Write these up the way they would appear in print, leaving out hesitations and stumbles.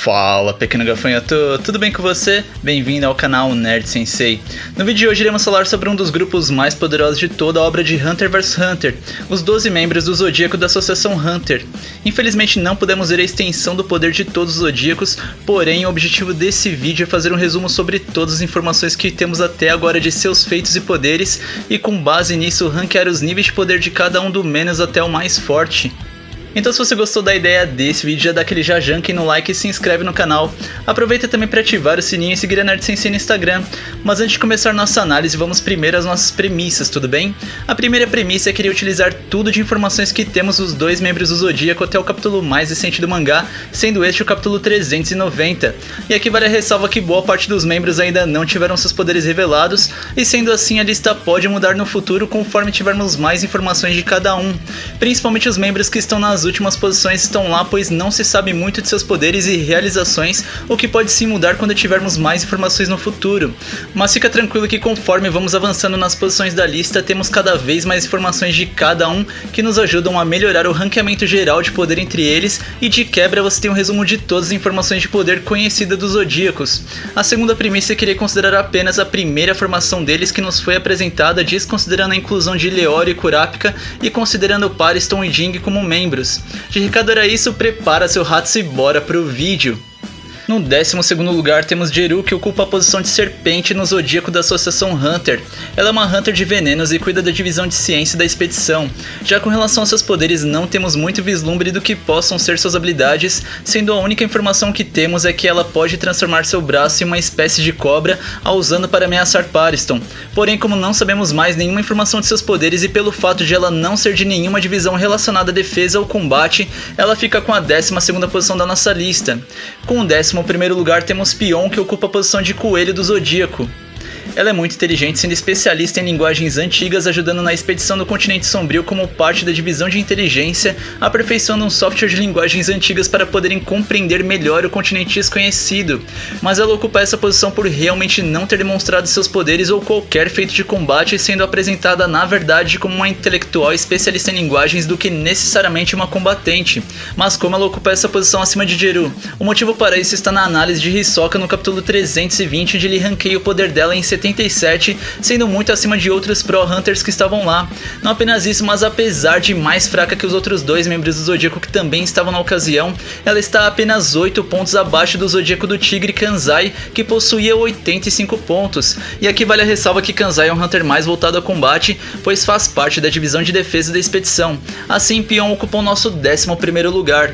Fala, pequeno gafanhoto, tudo bem com você? Bem-vindo ao canal Nerd Sensei. No vídeo de hoje iremos falar sobre um dos grupos mais poderosos de toda a obra de Hunter vs Hunter, os 12 membros do Zodíaco da Associação Hunter. Infelizmente não pudemos ver a extensão do poder de todos os Zodíacos, porém o objetivo desse vídeo é fazer um resumo sobre todas as informações que temos até agora de seus feitos e poderes, e com base nisso ranquear os níveis de poder de cada um do menos até o mais forte. Então se você gostou da ideia desse vídeo, já dá aquele jajanque no like e se inscreve no canal. Aproveita também para ativar o sininho e seguir a Nerd Sensei no Instagram. Mas antes de começar nossa análise, vamos primeiro às nossas premissas, tudo bem? A primeira premissa é querer utilizar tudo de informações que temos dos dois membros do Zodíaco até o capítulo mais recente do mangá, sendo este o capítulo 390. E aqui vale a ressalva que boa parte dos membros ainda não tiveram seus poderes revelados, e sendo assim a lista pode mudar no futuro conforme tivermos mais informações de cada um. Principalmente os membros que estão nas últimas posições estão lá, pois não se sabe muito de seus poderes e realizações, o que pode sim mudar quando tivermos mais informações no futuro. Mas fica tranquilo que conforme vamos avançando nas posições da lista, temos cada vez mais informações de cada um que nos ajudam a melhorar o ranqueamento geral de poder entre eles, e de quebra você tem um resumo de todas as informações de poder conhecida dos Zodíacos. A segunda premissa é querer considerar apenas a primeira formação deles que nos foi apresentada, desconsiderando a inclusão de Leório e Kurapika e considerando Pariston e Jing como membros. De recado era isso, prepara seu Hatsu e bora pro vídeo. No 12º lugar temos Jeru, que ocupa a posição de serpente no Zodíaco da Associação Hunter. Ela é uma Hunter de venenos e cuida da divisão de ciência da expedição. Já com relação aos seus poderes não temos muito vislumbre do que possam ser suas habilidades, sendo a única informação que temos é que ela pode transformar seu braço em uma espécie de cobra, a usando para ameaçar Pariston. Porém, como não sabemos mais nenhuma informação de seus poderes e pelo fato de ela não ser de nenhuma divisão relacionada à defesa ou combate, ela fica com a 12ª posição da nossa lista. Com o 11º lugar temos Pion, que ocupa a posição de coelho do Zodíaco. Ela é muito inteligente, sendo especialista em linguagens antigas, ajudando na expedição do continente sombrio como parte da divisão de inteligência, aperfeiçoando um software de linguagens antigas para poderem compreender melhor o continente desconhecido. Mas ela ocupa essa posição por realmente não ter demonstrado seus poderes ou qualquer feito de combate, sendo apresentada na verdade como uma intelectual especialista em linguagens do que necessariamente uma combatente. Mas como ela ocupa essa posição acima de Jeru? O motivo para isso está na análise de Hisoka no capítulo 320, onde ele ranqueia o poder dela em 77, sendo muito acima de outros Pro-Hunters que estavam lá. Não apenas isso, mas apesar de mais fraca que os outros dois membros do Zodíaco que também estavam na ocasião, ela está apenas 8 pontos abaixo do Zodíaco do Tigre, Kanzai, que possuía 85 pontos. E aqui vale a ressalva que Kanzai é um Hunter mais voltado ao combate, pois faz parte da divisão de defesa da expedição. Assim, Pion ocupou o nosso 11º lugar.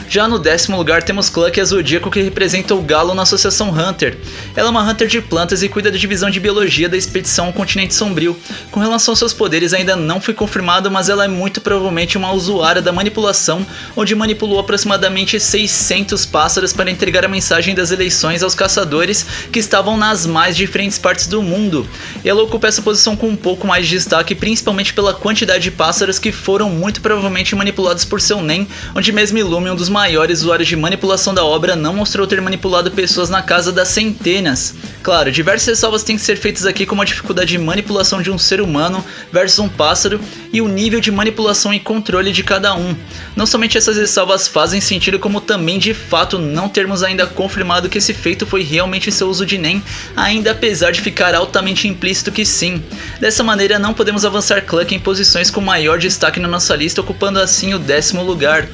Já no 10º lugar temos Cluck, a Zodíaco, que representa o galo na Associação Hunter. Ela é uma Hunter de plantas e cuida da divisão de biologia da expedição ao continente sombrio. Com relação aos seus poderes ainda não foi confirmado, mas ela é muito provavelmente uma usuária da manipulação, onde manipulou aproximadamente 600 pássaros para entregar a mensagem das eleições aos caçadores que estavam nas mais diferentes partes do mundo. Ela ocupa essa posição com um pouco mais de destaque, principalmente pela quantidade de pássaros que foram muito provavelmente manipulados por seu Nen, onde mesmo Illumi, um dos maiores usuários de manipulação da obra, não mostrou ter manipulado pessoas na casa das centenas. Claro, diversas ressalvas têm que ser feitas aqui, como a dificuldade de manipulação de um ser humano versus um pássaro e o nível de manipulação e controle de cada um. Não somente essas ressalvas fazem sentido, como também de fato não termos ainda confirmado que esse feito foi realmente seu uso de Nen, ainda apesar de ficar altamente implícito que sim. Dessa maneira não podemos avançar Cluck em posições com maior destaque na nossa lista, ocupando assim o 10º lugar.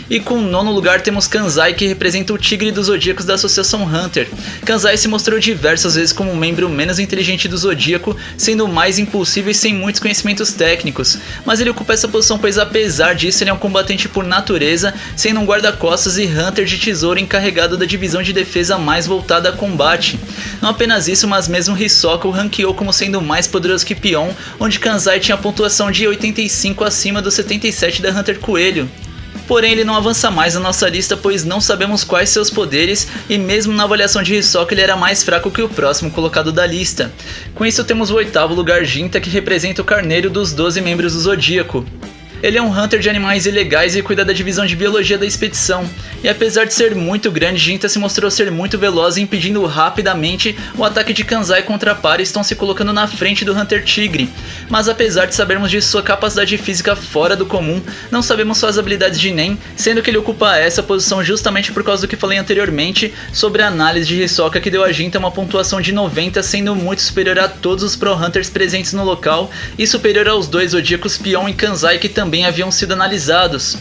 E com o 9º lugar temos Kanzai, que representa o tigre dos Zodíacos da Associação Hunter. Kanzai se mostrou diversas vezes como um membro menos inteligente do Zodíaco, sendo o mais impulsivo e sem muitos conhecimentos técnicos. Mas ele ocupa essa posição pois apesar disso ele é um combatente por natureza, sendo um guarda-costas e Hunter de tesouro encarregado da divisão de defesa mais voltada a combate. Não apenas isso, mas mesmo Hisoka o ranqueou como sendo mais poderoso que Pion, onde Kanzai tinha a pontuação de 85 acima do 77 da Hunter Coelho. Porém ele não avança mais na nossa lista, pois não sabemos quais seus poderes, e mesmo na avaliação de Hisoka ele era mais fraco que o próximo colocado da lista. Com isso temos o 8º lugar Ginta, que representa o carneiro dos 12 membros do Zodíaco. Ele é um Hunter de animais ilegais e cuida da divisão de biologia da expedição. E apesar de ser muito grande, Jinta se mostrou ser muito veloz, impedindo rapidamente o ataque de Kanzai contra Pariston, se colocando na frente do Hunter Tigre. Mas apesar de sabermos de sua capacidade física fora do comum, não sabemos suas habilidades de Nen, sendo que ele ocupa essa posição justamente por causa do que falei anteriormente sobre a análise de Hisoka, que deu a Jinta uma pontuação de 90, sendo muito superior a todos os Pro Hunters presentes no local e superior aos dois Zodíacos Pion e Kanzai que também haviam sido analisados.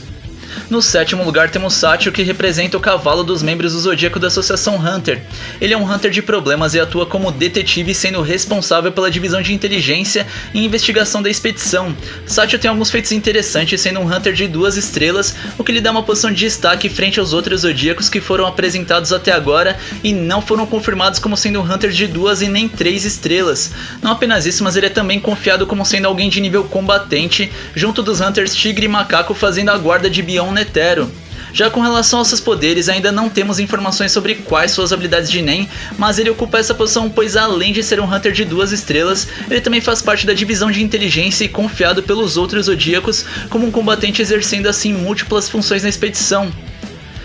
No sétimo lugar temos Satchel, que representa o cavalo dos membros do Zodíaco da Associação Hunter. Ele é um Hunter de problemas e atua como detetive, sendo responsável pela divisão de inteligência e investigação da expedição. Satchel tem alguns feitos interessantes, sendo um Hunter de 2 estrelas, o que lhe dá uma posição de destaque frente aos outros Zodíacos que foram apresentados até agora e não foram confirmados como sendo um Hunter de 2 e nem 3 estrelas. Não apenas isso, mas ele é também confiado como sendo alguém de nível combatente, junto dos Hunters Tigre e Macaco fazendo a guarda de Bion Netero. Já com relação aos seus poderes, ainda não temos informações sobre quais suas habilidades de Nen, mas ele ocupa essa posição pois além de ser um Hunter de 2 estrelas, ele também faz parte da divisão de inteligência e confiado pelos outros Zodíacos como um combatente, exercendo assim múltiplas funções na expedição.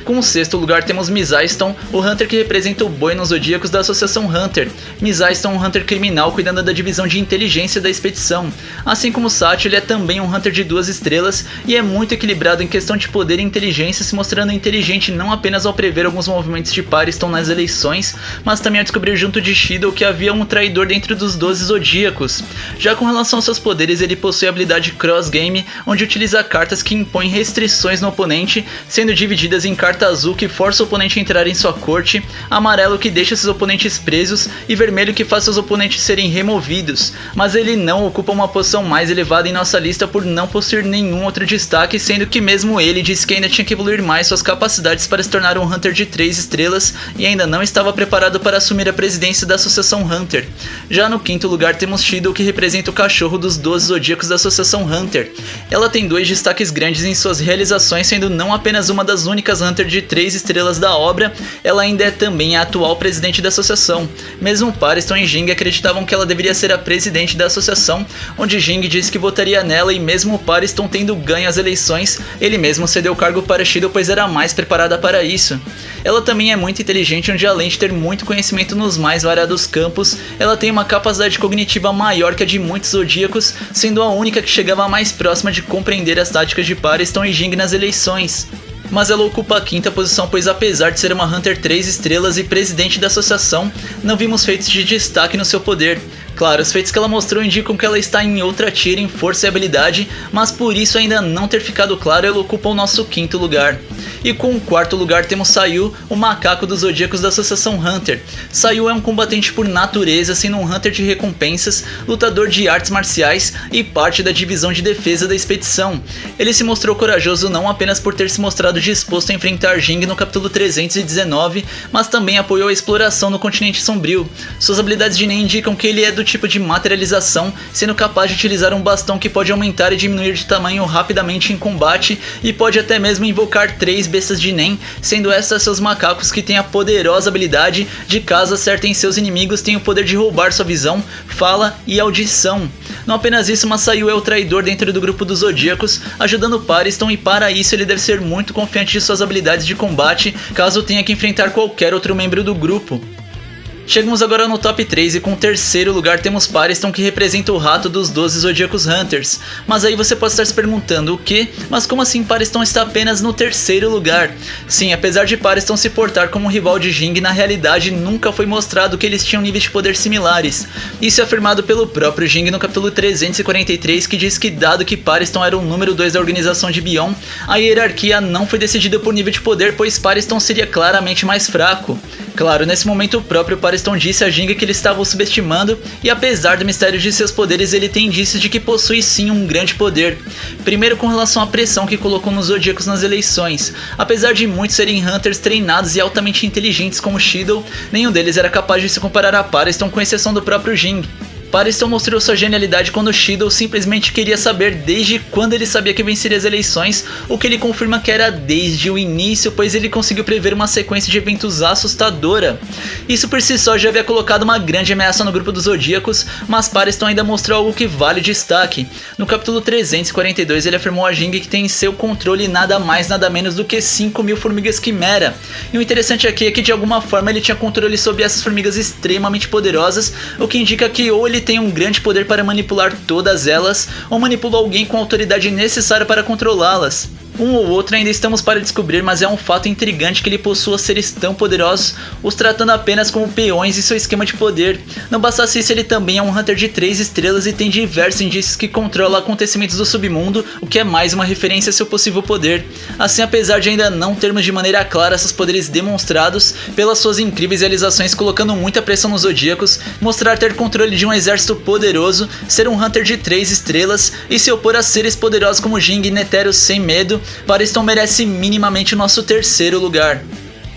Com o sexto lugar temos Mizaiston, o Hunter que representa o boi nos Zodíacos da Associação Hunter. Mizaiston é um Hunter criminal cuidando da divisão de inteligência da expedição. Assim como Satchel, ele é também um Hunter de 2 estrelas e é muito equilibrado em questão de poder e inteligência, se mostrando inteligente não apenas ao prever alguns movimentos de Pariston nas eleições, mas também ao descobrir junto de Shido que havia um traidor dentro dos 12 Zodíacos. Já com relação aos seus poderes, ele possui a habilidade Cross Game, onde utiliza cartas que impõem restrições no oponente, sendo divididas em carta azul que força o oponente a entrar em sua corte, amarelo que deixa seus oponentes presos e vermelho que faz seus oponentes serem removidos. Mas ele não ocupa uma posição mais elevada em nossa lista por não possuir nenhum outro destaque, sendo que mesmo ele disse que ainda tinha que evoluir mais suas capacidades para se tornar um Hunter de 3 estrelas e ainda não estava preparado para assumir a presidência da Associação Hunter. Já no quinto lugar temos Shido, que representa o cachorro dos 12 Zodíacos da Associação Hunter. Ela tem 2 destaques grandes em suas realizações, sendo não apenas uma das únicas Hunter de 3 estrelas da obra, ela ainda é também a atual presidente da associação. Mesmo Pariston e Jing acreditavam que ela deveria ser a presidente da associação, onde Jing disse que votaria nela e mesmo Pariston tendo ganho as eleições, ele mesmo cedeu o cargo para Shido pois era mais preparada para isso. Ela também é muito inteligente, onde além de ter muito conhecimento nos mais variados campos, ela tem uma capacidade cognitiva maior que a de muitos Zodíacos, sendo a única que chegava mais próxima de compreender as táticas de Pariston e Jing nas eleições. Mas ela ocupa a quinta posição, pois apesar de ser uma Hunter 3 estrelas e presidente da associação, não vimos feitos de destaque no seu poder. Claro, os feitos que ela mostrou indicam que ela está em outra tier em força e habilidade, mas por isso ainda não ter ficado claro, ela ocupa o nosso quinto lugar. E com o quarto lugar temos Sayu, o macaco dos Zodíacos da Associação Hunter. Sayu é um combatente por natureza, sendo um Hunter de recompensas, lutador de artes marciais e parte da divisão de defesa da expedição. Ele se mostrou corajoso não apenas por ter se mostrado disposto a enfrentar Jing no capítulo 319, mas também apoiou a exploração no continente sombrio. Suas habilidades de Nen indicam que ele é do tipo de materialização, sendo capaz de utilizar um bastão que pode aumentar e diminuir de tamanho rapidamente em combate e pode até mesmo invocar 3 bestas de Nen, sendo essas seus macacos que têm a poderosa habilidade de, caso acertem seus inimigos, têm o poder de roubar sua visão, fala e audição. Não apenas isso, mas Sayu é o traidor dentro do grupo dos Zodíacos, ajudando Pariston, e para isso ele deve ser muito confiante de suas habilidades de combate, caso tenha que enfrentar qualquer outro membro do grupo. Chegamos agora no top 3 e com o terceiro lugar temos Pariston, que representa o rato dos 12 Zodíacos Hunters. Mas aí você pode estar se perguntando o quê? Mas como assim Pariston está apenas no terceiro lugar? Sim, apesar de Pariston se portar como um rival de Jing, na realidade nunca foi mostrado que eles tinham níveis de poder similares. Isso é afirmado pelo próprio Jing no capítulo 343, que diz que dado que Pariston era o número 2 da organização de Bion, a hierarquia não foi decidida por nível de poder, pois Pariston seria claramente mais fraco. Claro, nesse momento o próprio Pariston disse a Jing que ele estava o subestimando, e apesar do mistério de seus poderes, ele tem indícios de que possui sim um grande poder. Primeiro, com relação à pressão que colocou nos Zodíacos nas eleições. Apesar de muitos serem Hunters treinados e altamente inteligentes como Shido, nenhum deles era capaz de se comparar a Pariston, com exceção do próprio Jing. Pariston mostrou sua genialidade quando Shido simplesmente queria saber desde quando ele sabia que venceria as eleições, o que ele confirma que era desde o início, pois ele conseguiu prever uma sequência de eventos assustadora. Isso por si só já havia colocado uma grande ameaça no grupo dos Zodíacos, mas Pariston ainda mostrou algo que vale destaque. No capítulo 342 ele afirmou a Jing que tem em seu controle nada mais nada menos do que 5.000 formigas quimera. E o interessante aqui é que de alguma forma ele tinha controle sobre essas formigas extremamente poderosas, o que indica que ou ele tem um grande poder para manipular todas elas, ou manipula alguém com a autoridade necessária para controlá-las. Um ou outro ainda estamos para descobrir, mas é um fato intrigante que ele possua seres tão poderosos, os tratando apenas como peões em seu esquema de poder. Não bastasse isso, ele também é um Hunter de 3 estrelas e tem diversos indícios que controla acontecimentos do submundo, o que é mais uma referência a seu possível poder. Assim, apesar de ainda não termos de maneira clara seus poderes demonstrados, pelas suas incríveis realizações colocando muita pressão nos Zodíacos, mostrar ter controle de um exército poderoso, ser um Hunter de 3 estrelas e se opor a seres poderosos como Jing e Netero sem medo, Pariston merece minimamente o nosso terceiro lugar.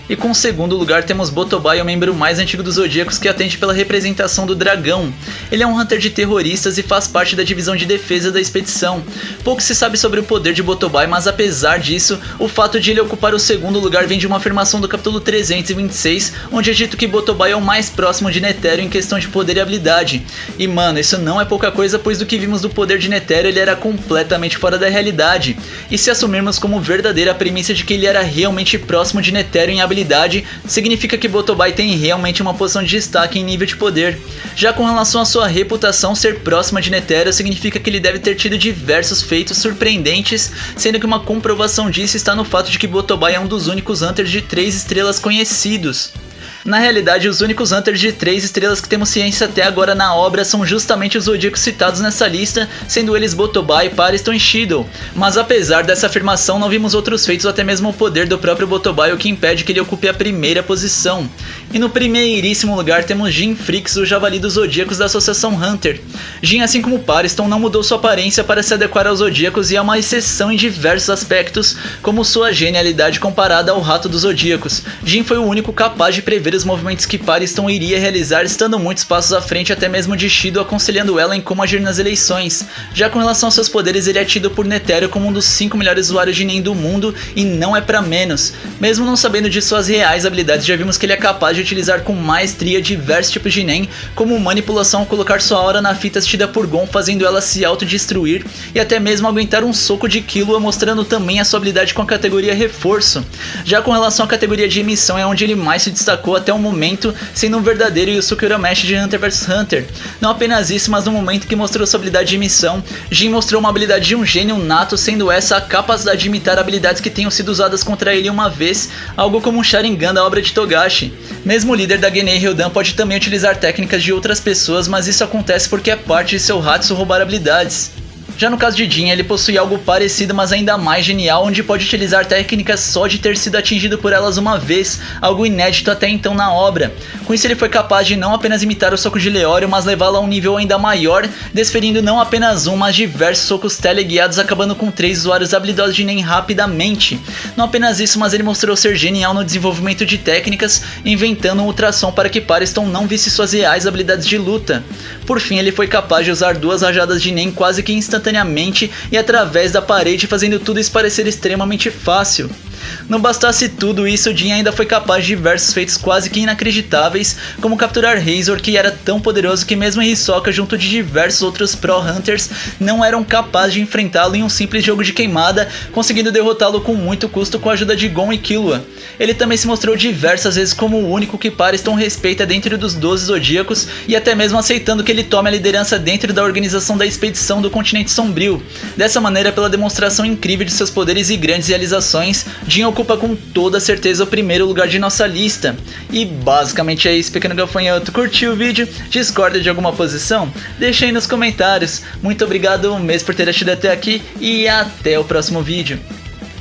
E com o segundo lugar temos Botobai, o membro mais antigo dos Zodíacos que atende pela representação do dragão. Ele é um Hunter de terroristas e faz parte da divisão de defesa da expedição. Pouco se sabe sobre o poder de Botobai, mas apesar disso, o fato de ele ocupar o segundo lugar vem de uma afirmação do capítulo 326, onde é dito que Botobai é o mais próximo de Netero em questão de poder e habilidade. E mano, isso não é pouca coisa, pois do que vimos do poder de Netero ele era completamente fora da realidade. E se assumirmos como verdadeira a premissa de que ele era realmente próximo de Netero em habilidade, significa que Botobai tem realmente uma posição de destaque em nível de poder. Já com relação à sua reputação, ser próxima de Netero significa que ele deve ter tido diversos feitos surpreendentes, sendo que uma comprovação disso está no fato de que Botobai é um dos únicos Hunters de 3 estrelas conhecidos. Na realidade, os únicos Hunters de 3 estrelas que temos ciência até agora na obra são justamente os Zodíacos citados nessa lista, sendo eles Botobai, Pariston e Shido. Mas apesar dessa afirmação, não vimos outros feitos ou até mesmo o poder do próprio Botobai, o que impede que ele ocupe a primeira posição. E no primeiríssimo lugar temos Jin Frix, o javali dos Zodíacos da Associação Hunter. Jin, assim como Pariston, não mudou sua aparência para se adequar aos Zodíacos e é uma exceção em diversos aspectos, como sua genialidade comparada ao Rato dos Zodíacos. Jin foi o único capaz de prever os movimentos que Pariston iria realizar, estando muitos passos à frente até mesmo de Shido, aconselhando ela em como agir nas eleições. Já com relação aos seus poderes, ele é tido por Netero como um dos 5 melhores usuários de Nen do mundo, e não é pra menos. Mesmo não sabendo de suas reais habilidades, já vimos que ele é capaz de utilizar com maestria diversos tipos de Nen, como manipulação ao colocar sua aura na fita assistida por Gon, fazendo ela se autodestruir, e até mesmo aguentar um soco de Killua, mostrando também a sua habilidade com a categoria reforço. Já com relação à categoria de emissão, é onde ele mais se destacou até o momento, sendo um verdadeiro Yusuke Urameshi de Hunter vs Hunter. Não apenas isso, mas no momento que mostrou sua habilidade de emissão, Jin mostrou uma habilidade de um gênio nato, sendo essa a capacidade de imitar habilidades que tenham sido usadas contra ele uma vez, algo como um Sharingan da obra de Togashi. Mesmo o líder da Genei Ryodan pode também utilizar técnicas de outras pessoas, mas isso acontece porque é parte de seu Hatsu roubar habilidades. Já no caso de Jin, ele possui algo parecido, mas ainda mais genial, onde pode utilizar técnicas só de ter sido atingido por elas uma vez, algo inédito até então na obra. Com isso ele foi capaz de não apenas imitar o soco de Leório, mas levá-lo a um nível ainda maior, desferindo não apenas um, mas diversos socos teleguiados, acabando com 3 usuários habilidosos de Nen rapidamente. Não apenas isso, mas ele mostrou ser genial no desenvolvimento de técnicas, inventando um ultrassom para que Pariston não visse suas reais habilidades de luta. Por fim, ele foi capaz de usar 2 rajadas de Nen quase que instantaneamente e através da parede, fazendo tudo isso parecer extremamente fácil. Não bastasse tudo isso, Jin ainda foi capaz de diversos feitos quase que inacreditáveis, como capturar Razor, que era tão poderoso que mesmo Hisoka junto de diversos outros Pro Hunters não eram capazes de enfrentá-lo em um simples jogo de queimada, conseguindo derrotá-lo com muito custo com a ajuda de Gon e Killua. Ele também se mostrou diversas vezes como o único que Pariston respeita dentro dos 12 Zodíacos, e até mesmo aceitando que ele tome a liderança dentro da organização da expedição do Continente Sombrio. Dessa maneira, pela demonstração incrível de seus poderes e grandes realizações, Jin ocupa com toda certeza o primeiro lugar de nossa lista. E basicamente é isso, pequeno gafanhoto. Curtiu o vídeo? Discorda de alguma posição? Deixa aí nos comentários. Muito obrigado mesmo por ter assistido até aqui e até o próximo vídeo.